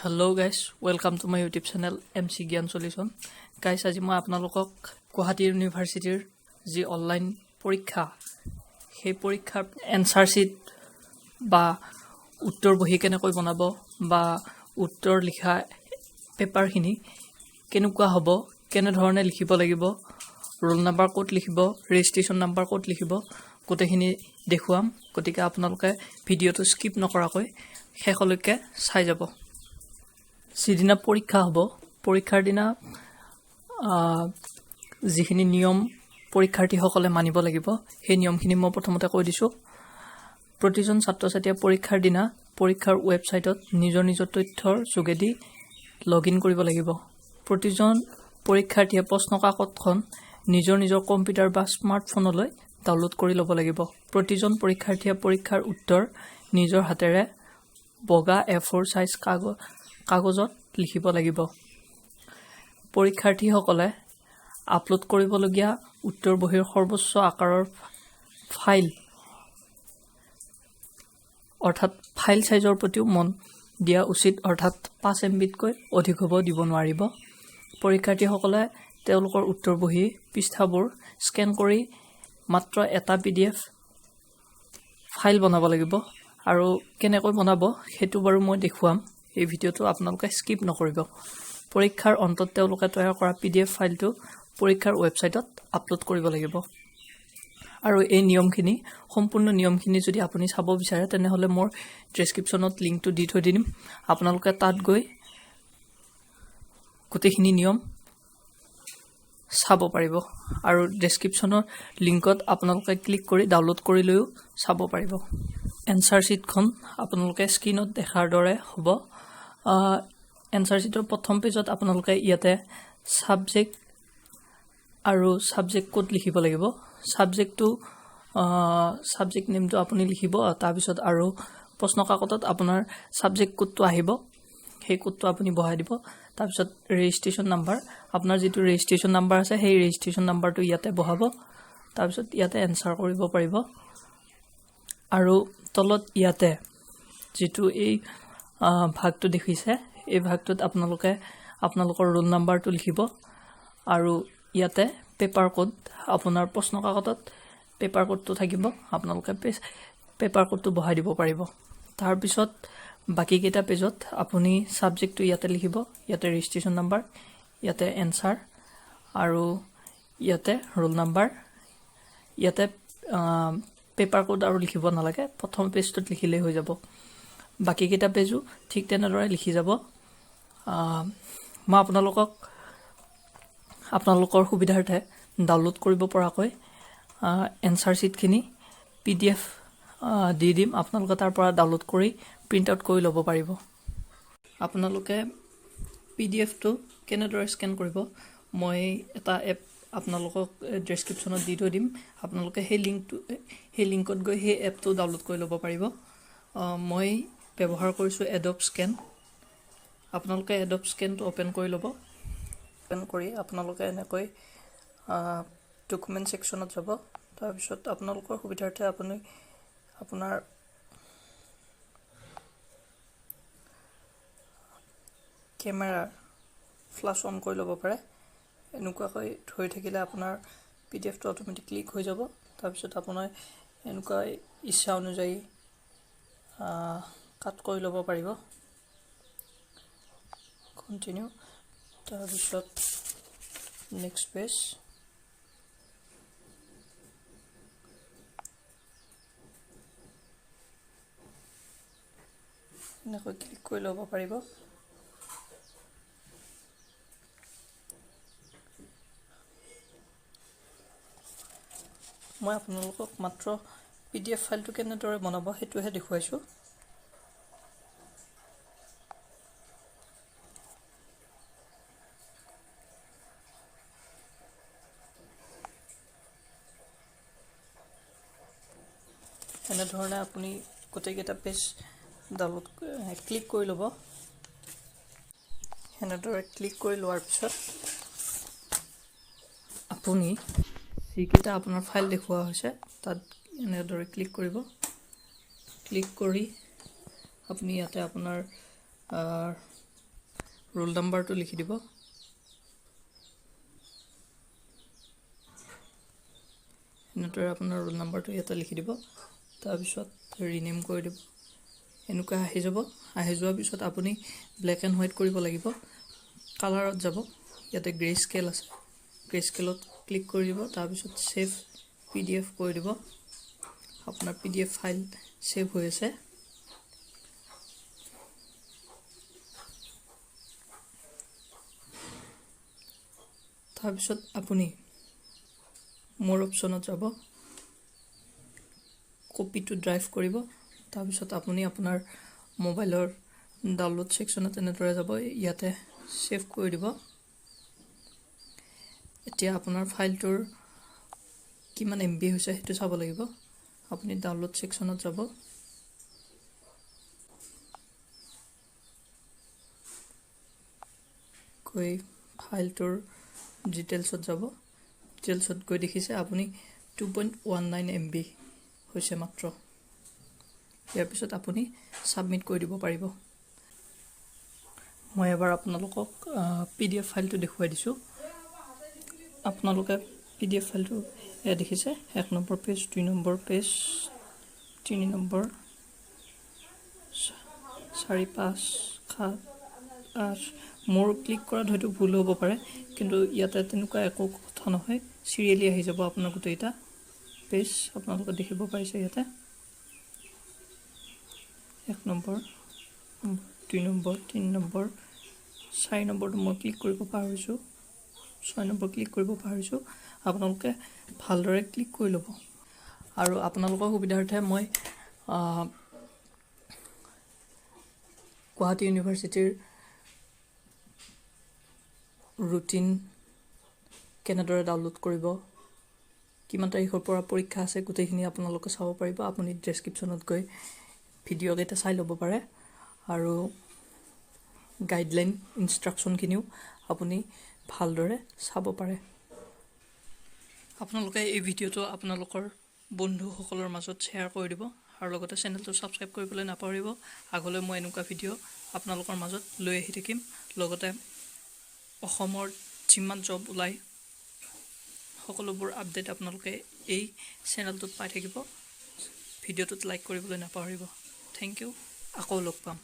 Hello guys, welcome to my YouTube channel Gyan Solution. Guys, আজি মই আপোনালোকক Gauhati University যি অনলাইন পৰীক্ষা সেই পৰীক্ষাৰ answer sheet বা উত্তৰ বহি কেনেকৈ বনাব বা উত্তৰ লিখা পেপাৰখিনি কেনেকুৱা হ'ব কেনে ধৰণে লিখিব লাগিব ৰোল নাম্বাৰ কোড লিখিব ৰেজিষ্ট্ৰেচন নাম্বাৰ কোড লিখিব গোটেইখিনি দেখুৱাম গতিকে আপোনালোকে ভিডিঅটো স্কিপ নকৰাকৈ শেষলৈকে চাই যাব সিদিনা পৰীক্ষা হ'ব পৰীক্ষাৰ দিনা যিখিনি নিয়ম পৰীক্ষাৰ্থীসকলে মানিব লাগিব সেই নিয়মখিনি মই প্ৰথমতে কৈ দিছো প্ৰতিজন ছাত্ৰ-ছাত্ৰীয়ে পৰীক্ষাৰ দিনা পৰীক্ষাৰ ৱেবছাইটত নিজৰ নিজৰ তথ্যৰ যোগেদি লগইন কৰিব লাগিব প্ৰতিজন পৰীক্ষাৰ্থীয়ে প্ৰশ্ন কাকতখন নিজৰ নিজৰ কম্পিউটাৰ বা স্মাৰ্টফোনলৈ ডাউনলোড কৰি ল'ব লাগিব প্ৰতিজন পৰীক্ষাৰ্থীয়ে পৰীক্ষাৰ উত্তৰ নিজৰ হাতেৰে বগা A4 সাইজ কাগজত লিখিব লাগিব পৰীক্ষাৰ্থীসকলে আপলোড কৰিবলগীয়া উত্তৰ বহিৰ সৰ্বোচ্চ আকাৰৰ ফাইল অৰ্থাৎ ফাইল সাইজৰ প্ৰতিও মন দিয়া উচিত অৰ্থাৎ 5 MB কৈ অধিক হ'ব দিব নোৱাৰিব পৰীক্ষাৰ্থীসকলে তেওঁলোকৰ উত্তৰ বহি পৃষ্ঠাবোৰ স্ক্যান কৰি মাত্ৰ এটা PDF ফাইল বনাব লাগিব আৰু কেনেকৈ বনাব হেতু বাৰু মই দেখুৱাম এই ভিডিঅটো আপোনালোকে স্কিপ নকৰিব পৰীক্ষাৰ অন্তত তেওঁলোকে তৈয়াৰ কৰা PDF ফাইলটো পৰীক্ষাৰ ৱেবছাইটত আপলোড কৰিব লাগিব আৰু এই নিয়মখিনি সম্পূৰ্ণ নিয়মখিনি যদি আপুনি চাব বিচাৰে তেনেহলে মোৰ ডেসক্ৰিপচনত লিংকটো দি থৈ দিম আপোনালোকে তাত গৈ গোটেইখিনি নিয়ম চাব পাৰিব আৰু ডেসক্ৰিপচনৰ লিংকত আপোনালোকে ক্লিক কৰি ডাউনলোড কৰি লৈও চাব পাৰিব answer sheet খন আপোনালোকে স্ক্ৰিনত দেখাৰ দৰে হ'ব answer sheeতৰ প্ৰথম পেজত আপোনালোকে ইয়াতে সাবজেক্ট আৰু সাবজেক্ট কোড লিখিব লাগিব সাবজেক্টটো সাবজেক্ট নেমটো আপুনি লিখিব তাৰ পিছত আৰু প্ৰশ্ন কাকতত আপোনাৰ সাবজেক্ট কোডটো আহিব সেই কোডটো আপুনি বহাই দিব তাৰ পিছত ৰেজিষ্ট্ৰেচন নাম্বাৰ আপোনাৰ যেটো ৰেজিষ্ট্ৰেচন নাম্বাৰ আছে সেই ৰেজিষ্ট্ৰেচন নাম্বাৰটো ইয়াতে বহাব তাৰ পিছত ইয়াতে এনসাৰ কৰিব পাৰিব আৰু তলত ইয়াতে যেটো এই ভাগটো দেখিছে এই ভাগটোত আপোনালোকৰ ৰোল নাম্বাৰটো লিখিব আৰু ইয়াতে পেপাৰ কোড আপোনাৰ প্ৰশ্ন কাকতত পেপাৰ কোডটো থাকিব আপোনালোকে পেপাৰ কোডটো বহাই দিব পাৰিব তাৰ পিছত বাকি কেটা পেজত আপুনি সাবজেক্টটো ইয়াতে লিখিব ইয়াতে ৰেজিষ্ট্ৰেচন নাম্বাৰ ইয়াতে এনসাৰ আৰু ইয়াতে ৰোল নাম্বাৰ ইয়াতে পেপাৰ কোড আৰু লিখিব নালাগে প্ৰথম পেজটোত লিখিলে হৈ যাব বাকি কেটা পেজও ঠিক তেনেদৰে লিখি যাব মই আপোনালোকৰ সুবিধাৰ্থে ডাউনলোড কৰিব পৰাকৈ এনসাৰ শীট খিনি PDF দি দিম আপোনালোকে তাৰ পৰা ডাউনলোড কৰি প্ৰিন্ট আউট কৰি ল'ব পাৰিব আপোনালোকে PDF টো কেনেদৰে স্ক্যান কৰিব মই এটা এপ আপোনালোকক ডেসক্ৰিপচনত দি থৈ দিম আপোনালোকে সেই লিংকত গৈ সেই এপটো ডাউনলোড কৰি ল'ব পাৰিব মই ব্যৱহাৰ কৰিছো Adobe Scan আপোনালোকে Adobe Scan টো ওপেন কৰি ল'ব ওপেন কৰি আপোনালোকে এনেকৈ ডকুমেন্ট সেকশনত যাব তাৰ পিছত আপোনালোকৰ সুবিধাৰ্থে আপুনি আপোনাৰ কেমেৰা ফ্ল্যাশ অন কৰি ল'ব পাৰে এনেকুৱাকৈ ধৰি থাকিলে আপোনাৰ PDF টো অটোমেটিক ক্লিক হৈ যাব তাৰ পিছত আপোনাৰ এনেকুৱা ইচ্ছা অনুযায়ী কাট কৰি ল'ব পাৰিব কন্টিনিউ তাৰ পিছত নেক্সট পেজ এনেকৈ ক্লিক কৰি ল'ব পাৰিব মই আপোনালোকক মাত্ৰ PDF ফাইলটো কেনেদৰে বনাব হেতুহে দেখুৱাইছো এনে ধৰণে আপুনি গোটেইকেটা পেজ ডাউনলোড ক্লিক কৰি ল'ব এনেদৰে ক্লিক কৰি লোৱাৰ পিছত আপুনি যিকেইটা আপোনাৰ ফাইল দেখুৱা হৈছে তাত এনেদৰে ক্লিক কৰিব ক্লিক কৰি আপুনি ইয়াতে আপোনাৰ ৰোল নাম্বাৰটো লিখি দিব। এনেদৰে আপোনাৰ ৰোল নাম্বাৰটো ইয়াতে লিখি দিব। তাৰপিছত ৰিনেম কৰি দিব। এনেকুৱা আহি যাব। আহি যোৱাৰ পিছত আপুনি ব্লেক এণ্ড হোৱাইট কৰিব লাগিব। কালাৰত যাব। ইয়াতে গ্ৰে স্কেল আছে। গ্ৰে স্কেলত ক্লিক কৰি দিব। তাৰপিছত ছেভ PDF কৰি দিব। আপোনাৰ PDF ফাইল ছেভ হৈ আছে। তাৰপিছত আপুনি মোৰ অপশ্যনত যাব। কপিটো ড্ৰাইভ কৰিব। তাৰপিছত আপুনি আপোনাৰ মোবাইলৰ ডাউনলোড ছেকশ্যনত এনেদৰে যাব। ইয়াতে ছেভ কৰি দিব। এতিয়া আপোনাৰ ফাইলটোৰ কিমান MB হৈছে সেইটো চাব লাগিব। আপুনি ডাউনলোড ছেকশ্যনত যাব। গৈ ফাইলটোৰ ডিটেইলছত যাব। ডিটেইলছত গৈ দেখিছে আপুনি 2.19 MB হৈছে মাত্ৰ। ইয়াৰ পিছত আপুনি ছাবমিট কৰি দিব পাৰিব। মই এবাৰ আপোনালোকক PDF ফাইলটো দেখুৱাই দিছোঁ। আপোনালোকে PDF ফাইলটো এয়া দেখিছে। 1 number page, 2 number page, 3 number, 4, 5, 7, 8। মোৰ ক্লিক কৰাত হয়তো ভুল হ'ব পাৰে, কিন্তু ইয়াতে তেনেকুৱা একো কথা নহয়। চিৰিয়েলি আহি যাব আপোনাৰ গোটেইটা পেজ। আপোনালোকে দেখিব পাৰিছে ইয়াতে 1 নম্বৰ, 2 নম্বৰ, 3 নম্বৰ, 4 নম্বৰটো মই ক্লিক কৰিব পাহৰিছোঁ, 6 নম্বৰ ক্লিক কৰিব পাহৰিছোঁ। আপোনালোকে ভালদৰে ক্লিক কৰি ল'ব। আৰু আপোনালোকৰ সুবিধাৰ্থে মই গুৱাহাটী ইউনিভাৰ্চিটিৰ ৰুটিন কেনেদৰে ডাউনলোড কৰিব, কিমান তাৰিখৰ পৰা পৰীক্ষা আছে, গোটেইখিনি আপোনালোকে চাব পাৰিব। আপুনি ডেছক্ৰিপশ্যনত গৈ ভিডিঅ'কেইটা চাই ল'ব পাৰে। আৰু গাইডলাইন ইনষ্ট্ৰাকশ্যনখিনিও আপুনি ভালদৰে চাব পাৰে। আপোনালোকে এই ভিডিঅ'টো আপোনালোকৰ বন্ধুসকলৰ মাজত শ্বেয়াৰ কৰি দিব। আৰু লগতে চেনেলটো ছাবস্ক্ৰাইব কৰিবলৈ নাপাহৰিব। আগলৈ মই এনেকুৱা ভিডিঅ' আপোনালোকৰ মাজত লৈ আহি থাকিম। লগতে অসমৰ যিমান জব ওলায় সকলোবোৰ আপডেট আপোনালোকে এই চেনেলটোত পাই থাকিব। ভিডিঅ'টোত লাইক কৰিবলৈ নাপাহৰিব। Thank you. আকৌ লগ পাম।